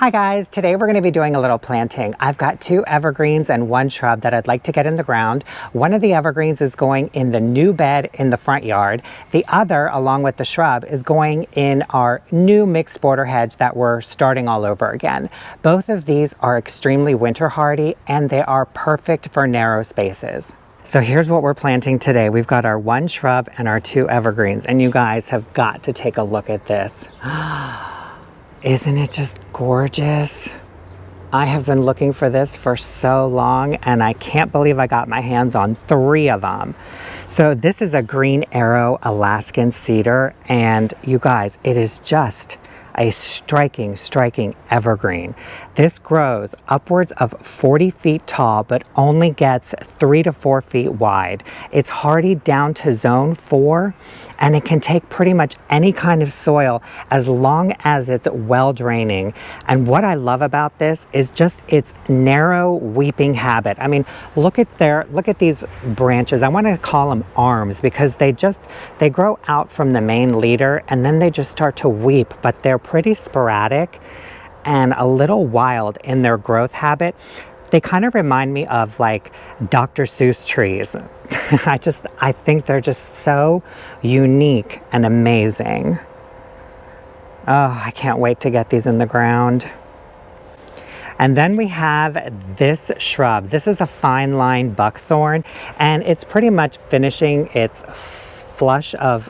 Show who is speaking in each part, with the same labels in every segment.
Speaker 1: Hi guys, today we're going to be doing a little planting. I've got 2 evergreens and 1 shrub that I'd like to get in the ground. One of the evergreens is going in the new bed in the front yard. The other, along with the shrub, is going in our new mixed border hedge that we're starting all over again. Both of these are extremely winter hardy and they are perfect for narrow spaces. So here's what we're planting today. We've got our 1 shrub and our 2 evergreens, and you guys have got to take a look at this. Isn't it just gorgeous? I have been looking for this for so long and I can't believe I got my hands on 3 of them. So this is a green arrow Alaskan cedar, and you guys, it is just a striking evergreen. This grows upwards of 40 feet tall, but only gets 3 to 4 feet wide. It's hardy down to zone 4, and it can take pretty much any kind of soil as long as it's well draining. And what I love about this is just its narrow weeping habit. I mean, look at these branches. I want to call them arms because they grow out from the main leader and then they just start to weep, but they're pretty sporadic and a little wild in their growth habit. They kind of remind me of like Dr. Seuss trees. I think they're just so unique and amazing. Oh, I can't wait to get these in the ground. And then we have this shrub. This is a fine line buckthorn, and it's pretty much finishing its flush of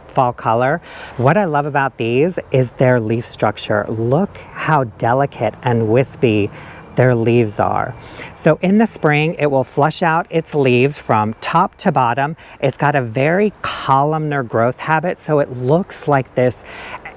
Speaker 1: fall color. What I love about these is their leaf structure. Look how delicate and wispy their leaves are. So in the spring, it will flush out its leaves from top to bottom. It's got a very columnar growth habit, so it looks like this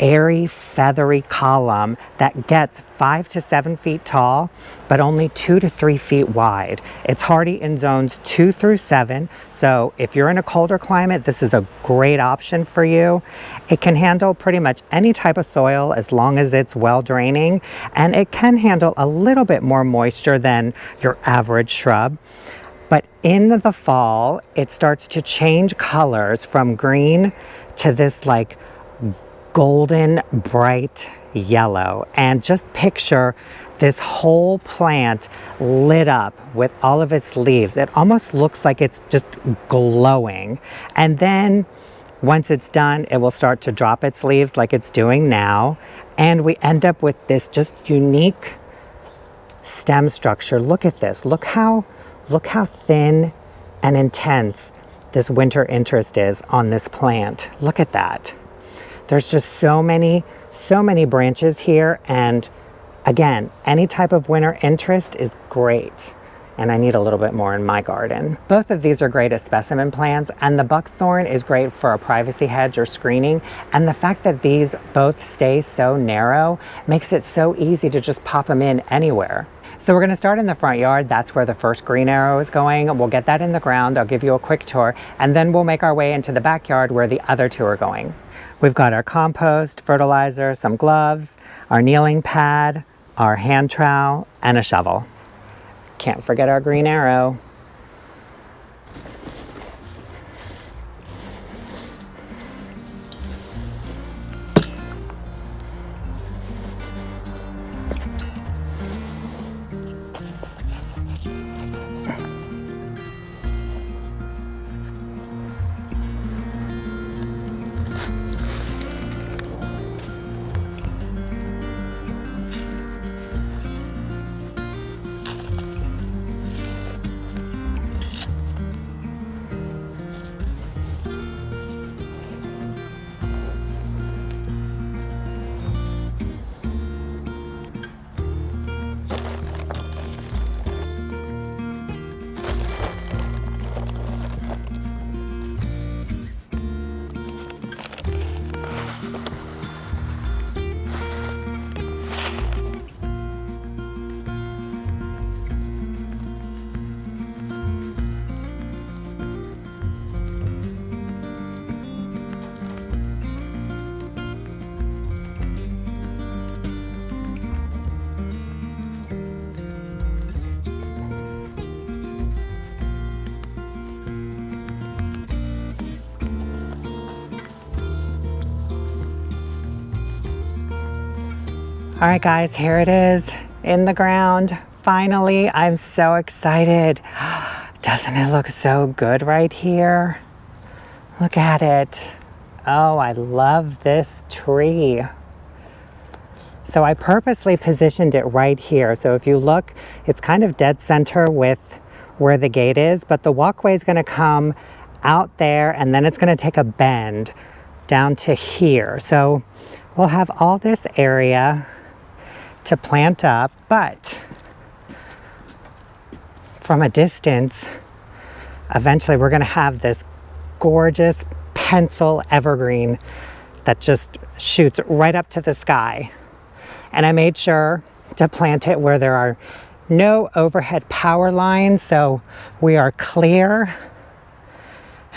Speaker 1: airy, feathery column that gets 5 to 7 feet tall, but only 2 to 3 feet wide. It's hardy in zones 2 through 7, so if you're in a colder climate, this is a great option for you. It can handle pretty much any type of soil as long as it's well draining, and it can handle a little bit more moisture than your average shrub. But in the fall, it starts to change colors from green to this like golden bright yellow, and just picture this whole plant lit up with all of its leaves. It almost looks like it's just glowing, and then once it's done, it will start to drop its leaves like it's doing now, and we end up with this just unique stem structure. Look at this. Look how thin and intense this winter interest is on this plant. Look at that. There's just so many branches here, and again, any type of winter interest is great. And I need a little bit more in my garden. Both of these are great as specimen plants, and the buckthorn is great for a privacy hedge or screening. And the fact that these both stay so narrow makes it so easy to just pop them in anywhere. So we're going to start in the front yard. That's where the first green arrow is going. We'll get that in the ground. I'll give you a quick tour, and then we'll make our way into the backyard where the other 2 are going. We've got our compost, fertilizer, some gloves, our kneeling pad, our hand trowel, and a shovel. Can't forget our green arrow. All right guys, here it is in the ground. Finally, I'm so excited. Doesn't it look so good right here? Look at it. Oh, I love this tree. So I purposely positioned it right here. So if you look, it's kind of dead center with where the gate is, but the walkway is gonna come out there and then it's gonna take a bend down to here. So we'll have all this area to plant up, but from a distance, eventually we're gonna have this gorgeous pencil evergreen that just shoots right up to the sky. And I made sure to plant it where there are no overhead power lines, so we are clear.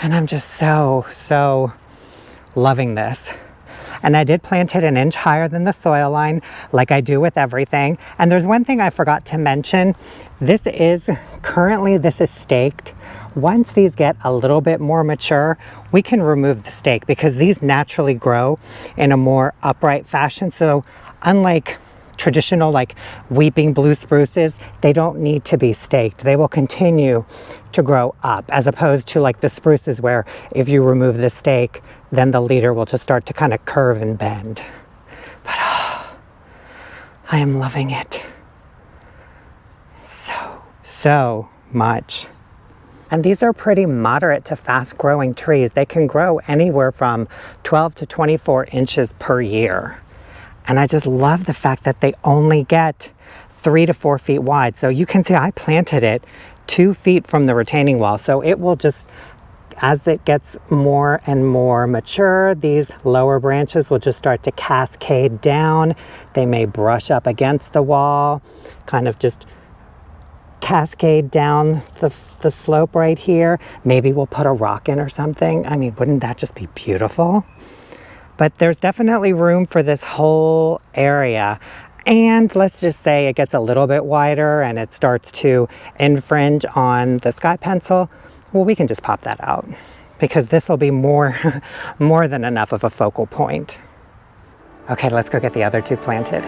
Speaker 1: And I'm just so loving this. And I did plant it an inch higher than the soil line, like I do with everything. And there's one thing I forgot to mention. This is staked. Once these get a little bit more mature, we can remove the stake because these naturally grow in a more upright fashion. So unlike traditional like weeping blue spruces, they don't need to be staked. They will continue to grow up, as opposed to like the spruces where if you remove the stake, then the leader will just start to kind of curve and bend. But oh, I am loving it so much. And these are pretty moderate to fast growing trees. They can grow anywhere from 12 to 24 inches per year. And I just love the fact that they only get 3 to 4 feet wide. So you can see I planted it 2 feet from the retaining wall. So it will just, as it gets more and more mature, these lower branches will just start to cascade down. They may brush up against the wall, kind of just cascade down the slope right here. Maybe we'll put a rock in or something. I mean, wouldn't that just be beautiful? But there's definitely room for this whole area. And let's just say it gets a little bit wider and it starts to infringe on the sky pencil. Well, we can just pop that out because this will be more than enough of a focal point. Okay, let's go get the other two planted.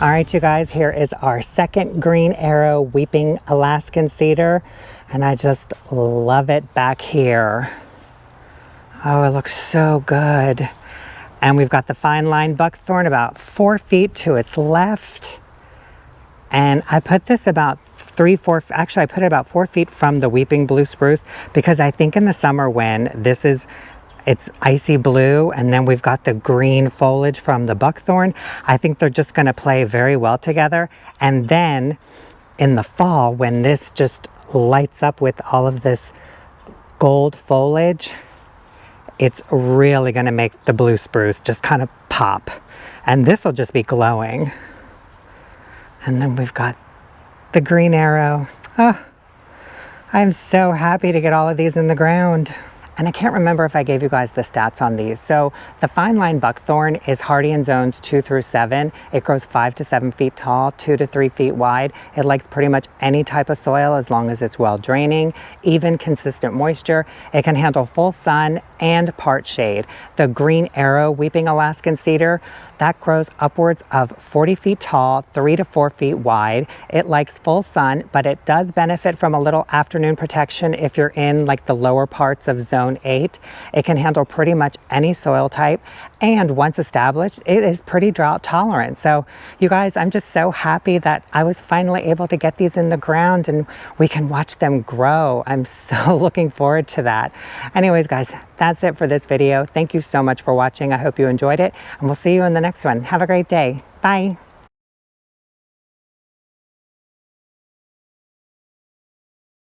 Speaker 1: All right, you guys, here is our second green arrow weeping Alaskan cedar, and I just love it back here. Oh, it looks so good. And we've got the fine line buckthorn about 4 feet to its left. And I put this about actually I put it about 4 feet from the weeping blue spruce because I think in the summer when it's icy blue and then we've got the green foliage from the buckthorn, I think they're just going to play very well together. And then in the fall, when this just lights up with all of this gold foliage, it's really going to make the blue spruce just kind of pop. And this will just be glowing. And then we've got the green arrow. I'm so happy to get all of these in the ground. And I can't remember if I gave you guys the stats on these. So the fine line buckthorn is hardy in zones 2 through 7. It grows 5 to 7 feet tall, 2 to 3 feet wide. It likes pretty much any type of soil as long as it's well draining, even consistent moisture. It can handle full sun and part shade. The green arrow weeping Alaskan cedar, that grows upwards of 40 feet tall, 3 to 4 feet wide. It likes full sun, but it does benefit from a little afternoon protection if you're in like the lower parts of zone 8. It can handle pretty much any soil type, and once established, it is pretty drought tolerant. So you guys, I'm just so happy that I was finally able to get these in the ground and we can watch them grow. I'm so looking forward to that. Anyways, guys, that's it for this video. Thank you so much for watching. I hope you enjoyed it, and we'll see you in the next one. Have a great day. Bye.